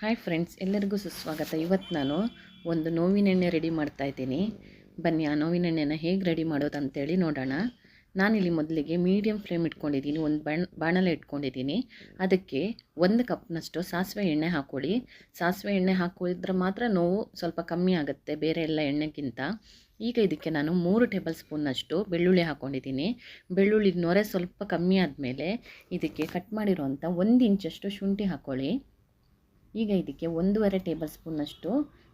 Hi friends, ಎಲ್ಲರಿಗೂ ಸುಸ್ವಾಗತ. ಇವತ್ತು ನಾನು ಒಂದು ನೋವಿನ ಎಣ್ಣೆ ರೆಡಿ ಮಾಡ್ತಾಯಿದ್ದೀನಿ. ಬನ್ನಿ ಆ ನೋವಿನ ಎಣ್ಣೆನ ಹೇಗೆ ರೆಡಿ ಮಾಡೋದು ಅಂತೇಳಿ ನೋಡೋಣ. ನಾನಿಲ್ಲಿ ಮೊದಲಿಗೆ ಮೀಡಿಯಮ್ ಫ್ಲೇಮ್ ಇಟ್ಕೊಂಡಿದ್ದೀನಿ, ಒಂದು ಬಾಣಲೆ ಇಟ್ಕೊಂಡಿದ್ದೀನಿ. ಅದಕ್ಕೆ 1 ಕಪ್ನಷ್ಟು ಸಾಸಿವೆ ಎಣ್ಣೆ ಹಾಕ್ಕೊಳ್ಳಿ. ಸಾಸಿವೆ ಎಣ್ಣೆ ಹಾಕಿದ್ರೆ ಮಾತ್ರ ನೋವು ಸ್ವಲ್ಪ ಕಮ್ಮಿ ಆಗುತ್ತೆ ಬೇರೆ ಎಲ್ಲ ಎಣ್ಣೆಗಿಂತ. ಈಗ ಇದಕ್ಕೆ ನಾನು 3 ಟೇಬಲ್ ಸ್ಪೂನ್ನಷ್ಟು ಬೆಳ್ಳುಳ್ಳಿ ಹಾಕ್ಕೊಂಡಿದ್ದೀನಿ. ಬೆಳ್ಳುಳ್ಳಿ ನೊರೆ ಸ್ವಲ್ಪ ಕಮ್ಮಿ ಆದಮೇಲೆ ಇದಕ್ಕೆ ಕಟ್ ಮಾಡಿರೋಂಥ 1 ಇಂಚಷ್ಟು ಶುಂಠಿ ಹಾಕ್ಕೊಳ್ಳಿ. ಈಗ ಇದಕ್ಕೆ 1.5 ಟೇಬಲ್ ಸ್ಪೂನ್ನಷ್ಟು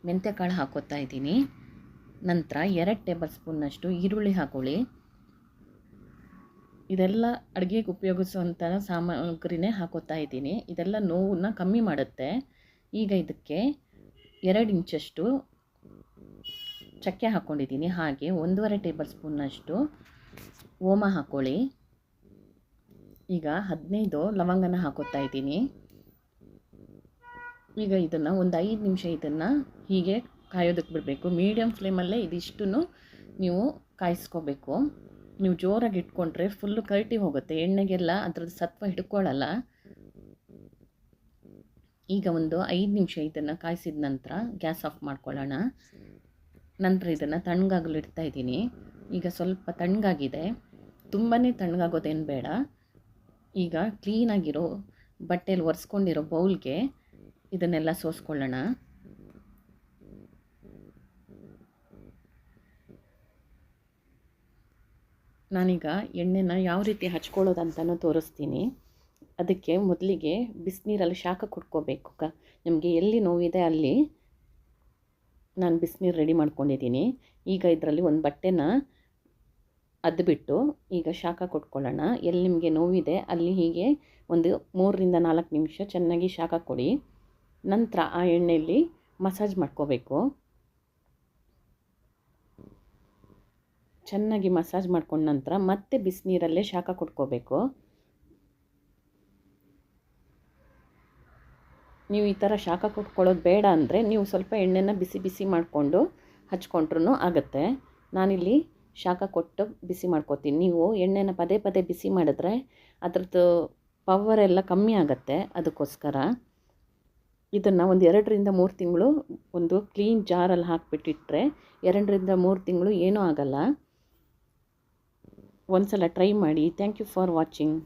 ಮೆಂತ್ಯಕಾಳು ಹಾಕೋತಾ ಇದ್ದೀನಿ. ನಂತರ 2 ಟೇಬಲ್ ಸ್ಪೂನ್ನಷ್ಟು ಈರುಳ್ಳಿ ಹಾಕೊಳ್ಳಿ. ಇದೆಲ್ಲ ಅಡುಗೆಗೆ ಉಪಯೋಗಿಸುವಂಥ ಸಾಮಗ್ರಿನೇ ಹಾಕೋತಾ ಇದ್ದೀನಿ. ಇದೆಲ್ಲ ನೋವನ್ನು ಕಮ್ಮಿ ಮಾಡುತ್ತೆ. ಈಗ ಇದಕ್ಕೆ 2 ಇಂಚಷ್ಟು ಚಕ್ಕೆ ಹಾಕ್ಕೊಂಡಿದ್ದೀನಿ. ಹಾಗೆ 1.5 ಟೇಬಲ್ ಸ್ಪೂನ್ನಷ್ಟು ಓಮ ಹಾಕ್ಕೊಳ್ಳಿ. ಈಗ 15 ಲವಂಗನ ಹಾಕೋತಾ ಇದ್ದೀನಿ. ಈಗ ಇದನ್ನು ಒಂದು 5 ನಿಮಿಷ ಇದನ್ನು ಹೀಗೆ ಕಾಯೋದಕ್ಕೆ ಬಿಡಬೇಕು. ಮೀಡಿಯಮ್ ಫ್ಲೇಮಲ್ಲೇ ಇದಿಷ್ಟು ನೀವು ಕಾಯಿಸ್ಕೋಬೇಕು. ನೀವು ಜೋರಾಗಿ ಇಟ್ಕೊಂಡ್ರೆ ಫುಲ್ಲು ಕರಟಿ ಹೋಗುತ್ತೆ, ಎಣ್ಣೆಗೆಲ್ಲ ಅದ್ರದ್ದು ಸತ್ವ ಹಿಡ್ಕೊಳ್ಳಲ್ಲ. ಈಗ ಒಂದು 5 ನಿಮಿಷ ಇದನ್ನು ಕಾಯಿಸಿದ ನಂತರ ಗ್ಯಾಸ್ ಆಫ್ ಮಾಡ್ಕೊಳ್ಳೋಣ. ನಂತರ ಇದನ್ನು ತಣ್ಣಗಾಗಲು ಇಡ್ತಾ ಇದ್ದೀನಿ. ಈಗ ಸ್ವಲ್ಪ ತಣ್ಣಗಾಗಿದೆ, ತುಂಬಾ ತಣ್ಣಗಾಗೋದೇನು ಬೇಡ. ಈಗ ಕ್ಲೀನಾಗಿರೋ ಬಟ್ಟೆಯಲ್ಲಿ ಒರೆಸ್ಕೊಂಡಿರೋ ಬೌಲ್ಗೆ ಇದನ್ನೆಲ್ಲ ಸೋಸ್ಕೊಳ್ಳೋಣ. ನಾನೀಗ ಎಣ್ಣೆನ ಯಾವ ರೀತಿ ಹಚ್ಕೊಳ್ಳೋದಂತನೂ ತೋರಿಸ್ತೀನಿ. ಅದಕ್ಕೆ ಮೊದಲಿಗೆ ಬಿಸಿನೀರಲ್ಲಿ ಶಾಖ ಕೊಟ್ಕೋಬೇಕು. ನಿಮಗೆ ಎಲ್ಲಿ ನೋವಿದೆ ಅಲ್ಲಿ ನಾನು ಬಿಸಿನೀರು ರೆಡಿ ಮಾಡ್ಕೊಂಡಿದ್ದೀನಿ. ಈಗ ಇದರಲ್ಲಿ ಒಂದು ಬಟ್ಟೆನ ಅದ್ಬಿಟ್ಟು ಈಗ ಶಾಖ ಕೊಟ್ಕೊಳ್ಳೋಣ. ಎಲ್ಲಿ ನಿಮಗೆ ನೋವಿದೆ ಅಲ್ಲಿ ಹೀಗೆ ಒಂದು 3ರಿಂದ 4 ನಿಮಿಷ ಚೆನ್ನಾಗಿ ಶಾಖ ಕೊಡಿ. ನಂತರ ಆ ಎಣ್ಣೆಯಲ್ಲಿ ಮಸಾಜ್ ಮಾಡ್ಕೋಬೇಕು. ಚೆನ್ನಾಗಿ ಮಸಾಜ್ ಮಾಡ್ಕೊಂಡ ನಂತರ ಮತ್ತೆ ಬಿಸಿನೀರಲ್ಲೇ ಶಾಖ ಕೊಟ್ಕೋಬೇಕು. ನೀವು ಈ ಥರ ಶಾಖ ಕೊಟ್ಕೊಳ್ಳೋದು ಬೇಡ ಅಂದರೆ ನೀವು ಸ್ವಲ್ಪ ಎಣ್ಣೆನ ಬಿಸಿ ಬಿಸಿ ಮಾಡಿಕೊಂಡು ಹಚ್ಕೊಂಡ್ರೂ ಆಗುತ್ತೆ. ನಾನಿಲ್ಲಿ ಶಾಖ ಕೊಟ್ಟು ಬಿಸಿ ಮಾಡ್ಕೋತೀನಿ. ನೀವು ಎಣ್ಣೆನ ಪದೇ ಪದೇ ಬಿಸಿ ಮಾಡಿದ್ರೆ ಅದ್ರದ್ದು ಪವರೆಲ್ಲ ಕಮ್ಮಿ ಆಗುತ್ತೆ. ಅದಕ್ಕೋಸ್ಕರ ಇದನ್ನು ಒಂದು 2ರಿಂದ 3 ತಿಂಗಳು ಒಂದು ಕ್ಲೀನ್ ಜಾರಲ್ಲಿ ಹಾಕಿಬಿಟ್ಟಿಟ್ರೆ 2ರಿಂದ 3 ತಿಂಗಳು ಏನೂ ಆಗಲ್ಲ. ಒಂದು ಸಲ ಟ್ರೈ ಮಾಡಿ. Thank you for watching.